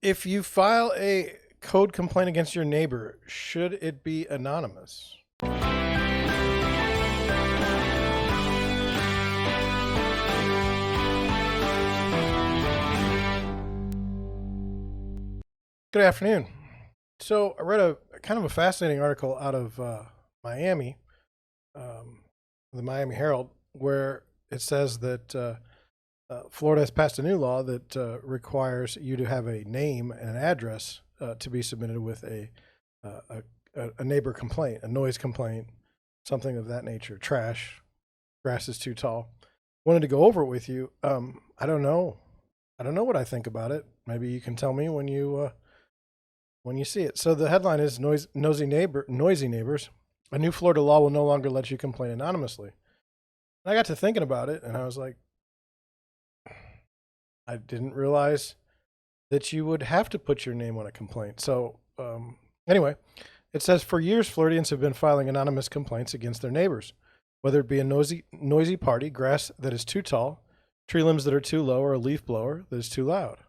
If you file a code complaint against your neighbor, should it be anonymous? Good afternoon. So I read a kind of a fascinating article out of Miami, um, the Miami Herald, where it says that Florida has passed a new law that requires you to have a name and an address to be submitted with uh, a neighbor complaint, a noise complaint, something of that nature. Trash, grass is too tall. Wanted to go over it with you. I don't know. I don't know what I think about it. Maybe you can tell me when you see it. So the headline is Noisy Neighbors. A new Florida law will no longer let you complain anonymously. And I got to thinking about it, and I was like, I didn't realize that you would have to put your name on a complaint. So anyway, it says for years, Floridians have been filing anonymous complaints against their neighbors, whether it be a noisy party, grass that is too tall, tree limbs that are too low, or a leaf blower that is too loud.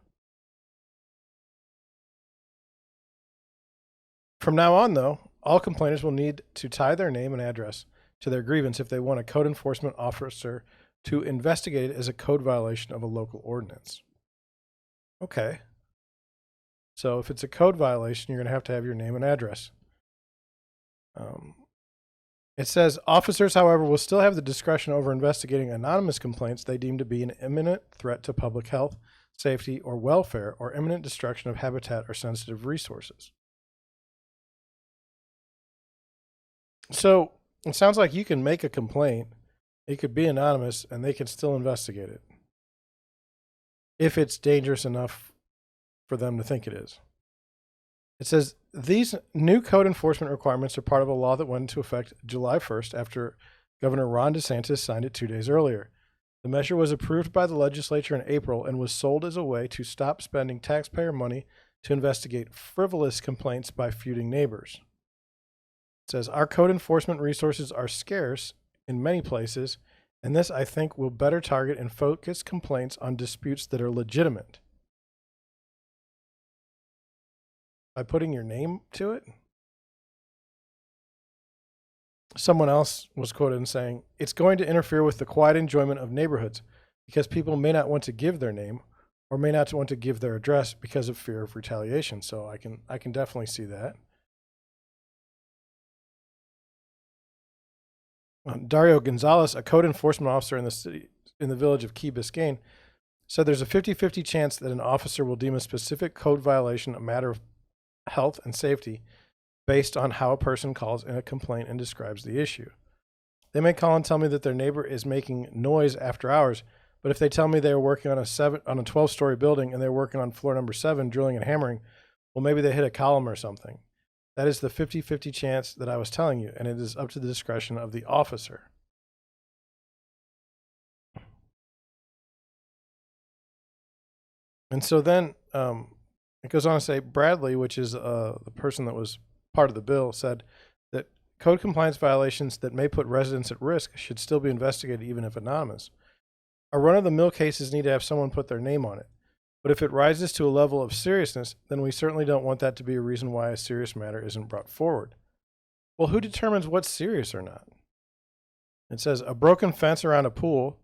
From now on, though, all complainants will need to tie their name and address to their grievance if they want a code enforcement officer to investigate it as a code violation of a local ordinance. Okay. So if it's a code violation, you're going to have your name and address. It says officers, however, will still have the discretion over investigating anonymous complaints they deem to be an imminent threat to public health, safety, or welfare, or imminent destruction of habitat or sensitive resources. So it sounds like you can make a complaint. It could be anonymous, and they can still investigate it if it's dangerous enough for them to think it is. It says these new code enforcement requirements are part of a law that went into effect July 1st after Governor Ron DeSantis signed it 2 days earlier. The measure was approved by the legislature in April and was sold as a way to stop spending taxpayer money to investigate frivolous complaints by feuding neighbors. It says our code enforcement resources are scarce in many places, and this, I think, will better target and focus complaints on disputes that are legitimate. By putting your name to it? Someone else was quoted in saying, it's going to interfere with the quiet enjoyment of neighborhoods because people may not want to give their name or may not want to give their address because of fear of retaliation. So I can definitely see that. Dario Gonzalez, a code enforcement officer in the village of Key Biscayne, said there's a 50-50 chance that an officer will deem a specific code violation a matter of health and safety based on how a person calls in a complaint and describes the issue. They may call and tell me that their neighbor is making noise after hours, but if they tell me they are working on a 12-story building and they're working on floor number 7 drilling and hammering, well, maybe they hit a column or something. That is the 50-50 chance that I was telling you, and it is up to the discretion of the officer. And so then it goes on to say Bradley, which is the person that was part of the bill, said that code compliance violations that may put residents at risk should still be investigated even if anonymous. Our run-of-the-mill cases need to have someone put their name on it. But if it rises to a level of seriousness, then we certainly don't want that to be a reason why a serious matter isn't brought forward. Well, who determines what's serious or not? It says a broken fence around a pool,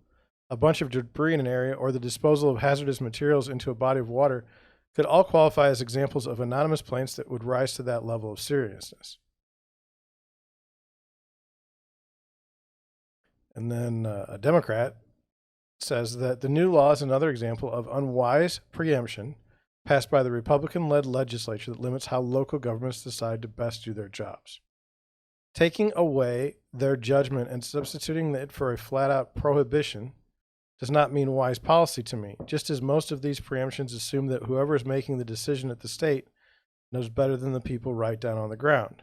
a bunch of debris in an area, or the disposal of hazardous materials into a body of water could all qualify as examples of anonymous complaints that would rise to that level of seriousness. And then a Democrat says that the new law is another example of unwise preemption passed by the Republican-led legislature that limits how local governments decide to best do their jobs. Taking away their judgment and substituting it for a flat-out prohibition does not mean wise policy to me, just as most of these preemptions assume that whoever is making the decision at the state knows better than the people right down on the ground.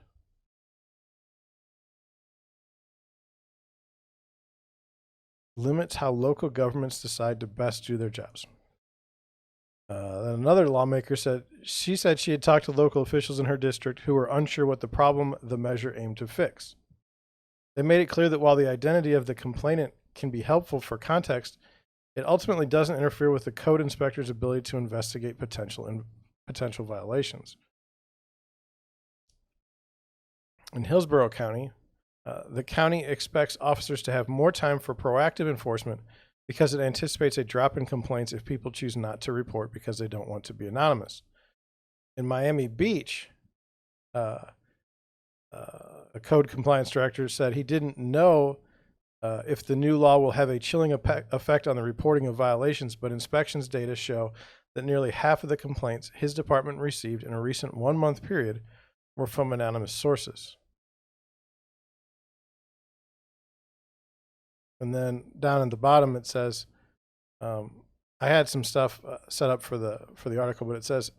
Limits how local governments decide to best do their jobs. Another lawmaker said she had talked to local officials in her district who were unsure what the problem the measure aimed to fix. They made it clear that while the identity of the complainant can be helpful for context, it ultimately doesn't interfere with the code inspector's ability to investigate potential potential violations. In Hillsborough County, the county expects officers to have more time for proactive enforcement because it anticipates a drop in complaints if people choose not to report because they don't want to be anonymous. In Miami Beach, a code compliance director said he didn't know if the new law will have a chilling effect on the reporting of violations, but inspections data show that nearly half of the complaints his department received in a recent 1 month period were from anonymous sources. And then down at the bottom it says, I had some stuff set up for the article, but it says,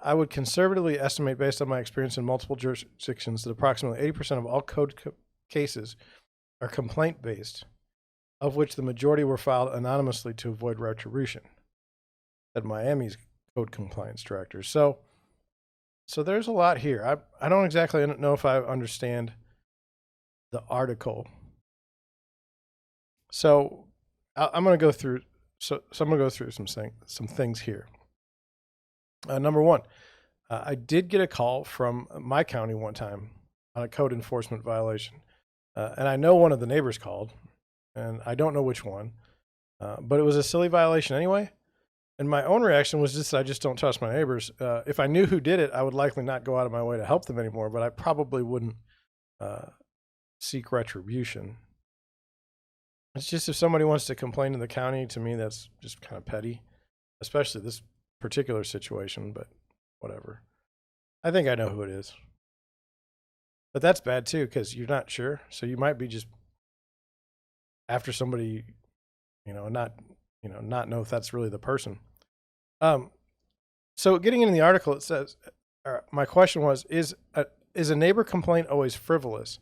I would conservatively estimate, based on my experience in multiple jurisdictions, that approximately 80% of all code cases are complaint-based, of which the majority were filed anonymously to avoid retribution, said Miami's code compliance director. So there's a lot here. I don't exactly know if I understand the article. So I'm going to go through. So I'm going to go through some things here. Number one, I did get a call from my county one time on a code enforcement violation, and I know one of the neighbors called, and I don't know which one, but it was a silly violation anyway. And my own reaction was just, I just don't trust my neighbors. If I knew who did it, I would likely not go out of my way to help them anymore, but I probably wouldn't seek retribution. It's just, if somebody wants to complain to the county, to me, that's just kind of petty, especially this particular situation, but whatever. I think I know who it is. But that's bad too, because you're not sure. So you might be just after somebody, not know if that's really the person. So getting into the article, it says, my question was, is a neighbor complaint always frivolous?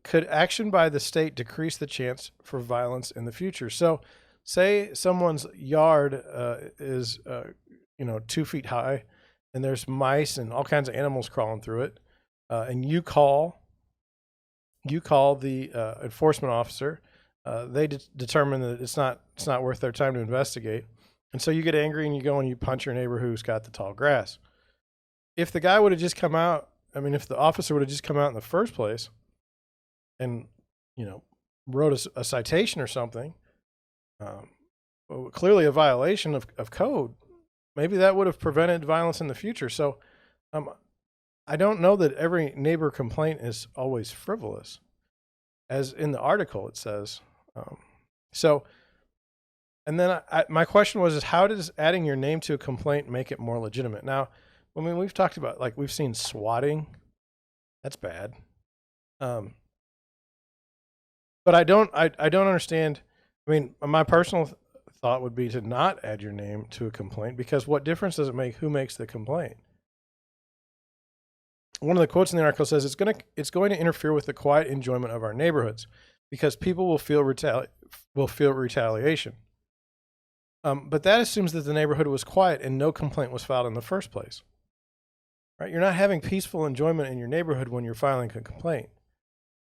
Could action by the state decrease the chance for violence in the future? So say someone's yard is 2 feet high, and there's mice and all kinds of animals crawling through it, and you call the enforcement officer. They determine that it's not worth their time to investigate, and so you get angry and you go and you punch your neighbor who's got the tall grass. If the guy would have just come out, if the officer would have just come out in the first place and wrote a citation or something, clearly a violation of code, maybe that would have prevented violence in the future. So I don't know that every neighbor complaint is always frivolous, as in the article it says. And then my question was, how does adding your name to a complaint make it more legitimate? Now, we've talked about, we've seen swatting. That's bad. But I don't understand. My personal thought would be to not add your name to a complaint, because what difference does it make who makes the complaint? One of the quotes in the article says, it's going to interfere with the quiet enjoyment of our neighborhoods because people will feel retaliation. But that assumes that the neighborhood was quiet and no complaint was filed in the first place. Right? You're not having peaceful enjoyment in your neighborhood when you're filing a complaint.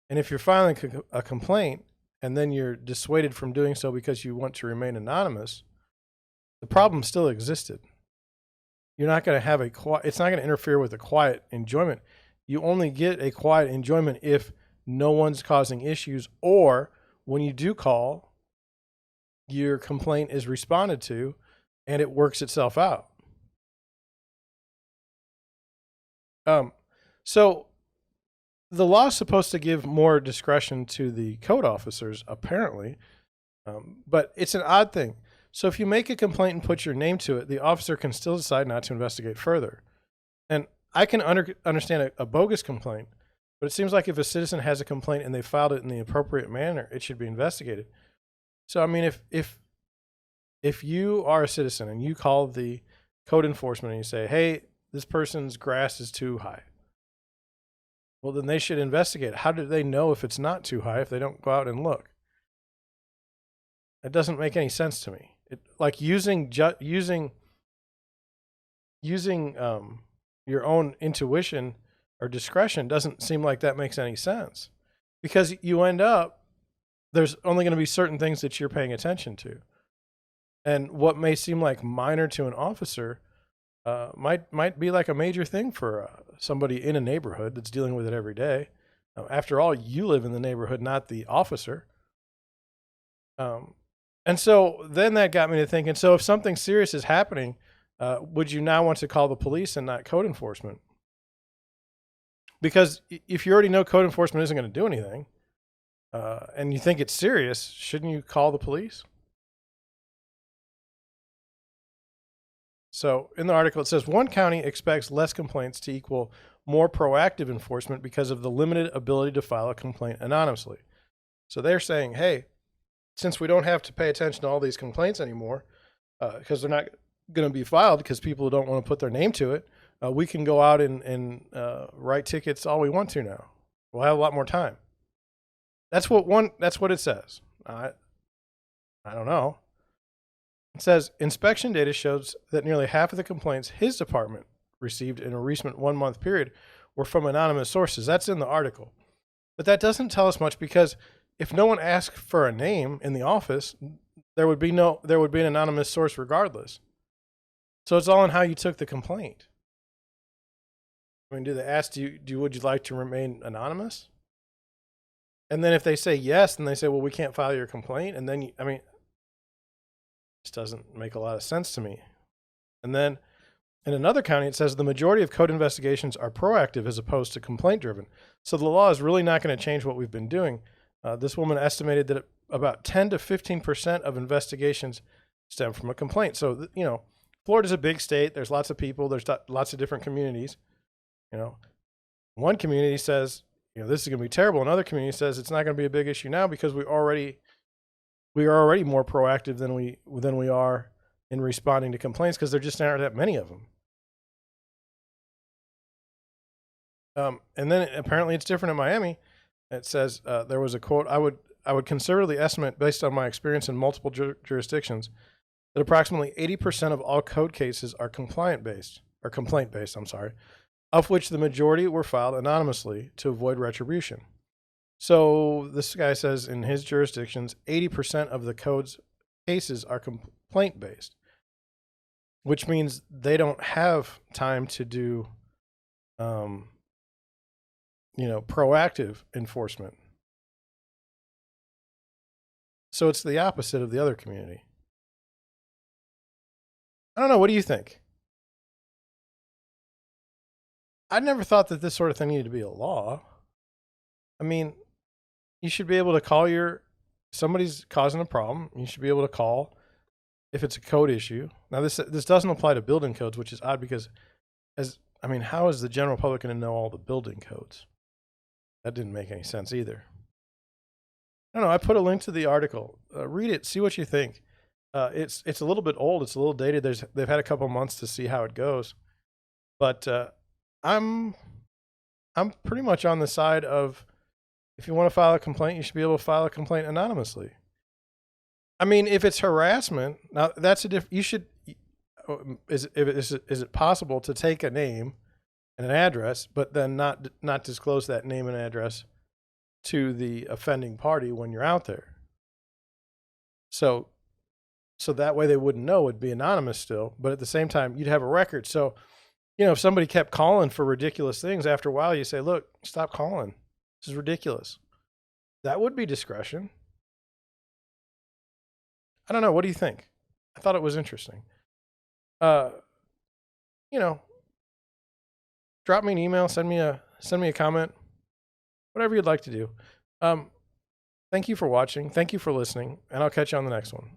And if you're filing a complaint and then you're dissuaded from doing so because you want to remain anonymous, the problem still existed. You're not going to have it's not going to interfere with a quiet enjoyment. You only get a quiet enjoyment if no one's causing issues, or when you do call, your complaint is responded to and it works itself out. So the law is supposed to give more discretion to the code officers, apparently, but it's an odd thing. So if you make a complaint and put your name to it, the officer can still decide not to investigate further. And I can understand a bogus complaint, but it seems like if a citizen has a complaint and they filed it in the appropriate manner, it should be investigated. So, if you are a citizen and you call the code enforcement and you say, hey, this person's grass is too high, well, then they should investigate. How do they know if it's not too high if they don't go out and look? It doesn't make any sense to me. Using your own intuition or discretion doesn't seem like that makes any sense, because you end up, there's only going to be certain things that you're paying attention to. And what may seem like minor to an officer might be like a major thing for somebody in a neighborhood that's dealing with it every day. After all, you live in the neighborhood, not the officer. And so then that got me to thinking, so if something serious is happening, would you now want to call the police and not code enforcement? Because if you already know code enforcement isn't going to do anything, and you think it's serious, shouldn't you call the police? So in the article, it says one county expects less complaints to equal more proactive enforcement because of the limited ability to file a complaint anonymously. So they're saying, hey, since we don't have to pay attention to all these complaints anymore, because they're not going to be filed because people don't want to put their name to it, we can go out and write tickets all we want to now. We'll have a lot more time. That's what it says. I don't know. It says inspection data shows that nearly half of the complaints his department received in a recent 1 month period were from anonymous sources. That's in the article. But that doesn't tell us much, because if no one asked for a name in the office, there would be an anonymous source regardless. So it's all in how you took the complaint. I mean, do they ask would you like to remain anonymous? And then if they say yes, then they say, well, we can't file your complaint. And then, this doesn't make a lot of sense to me. And then in another county, it says the majority of code investigations are proactive as opposed to complaint driven. So the law is really not going to change what we've been doing. This woman estimated that about 10 to 15% of investigations stem from a complaint. So, Florida's a big state. There's lots of people. There's lots of different communities. One community says, this is going to be terrible. Another community says it's not going to be a big issue now because we are already more proactive than we are in responding to complaints, because there just aren't that many of them. And then apparently it's different in Miami. It says there was a quote: I would conservatively estimate, based on my experience in multiple jurisdictions, that approximately 80% of all code cases are complaint based, of which the majority were filed anonymously to avoid retribution. So this guy says in his jurisdictions, 80% of the code's cases are complaint based, which means they don't have time to do, proactive enforcement. So it's the opposite of the other community. I don't know. What do you think? I never thought that this sort of thing needed to be a law. I mean, you should be able to call somebody's causing a problem. You should be able to call if it's a code issue. Now, this doesn't apply to building codes, which is odd, because how is the general public going to know all the building codes? That didn't make any sense either. I don't know. I put a link to the article. Read it. See what you think. It's a little bit old. It's a little dated. They've had a couple months to see how it goes. But I'm pretty much on the side of, if you want to file a complaint, you should be able to file a complaint anonymously. I mean, if it's harassment, now that's a different. You should. Is it possible to take a name and an address, but then not disclose that name and address to the offending party when you're out there? So that way they wouldn't know. It'd be anonymous still, but at the same time you'd have a record. So, if somebody kept calling for ridiculous things, after a while you say, look, stop calling. This is ridiculous. That would be discretion. I don't know. What do you think? I thought it was interesting. Drop me an email, send me a comment, whatever you'd like to do. Thank you for watching. Thank you for listening, and I'll catch you on the next one.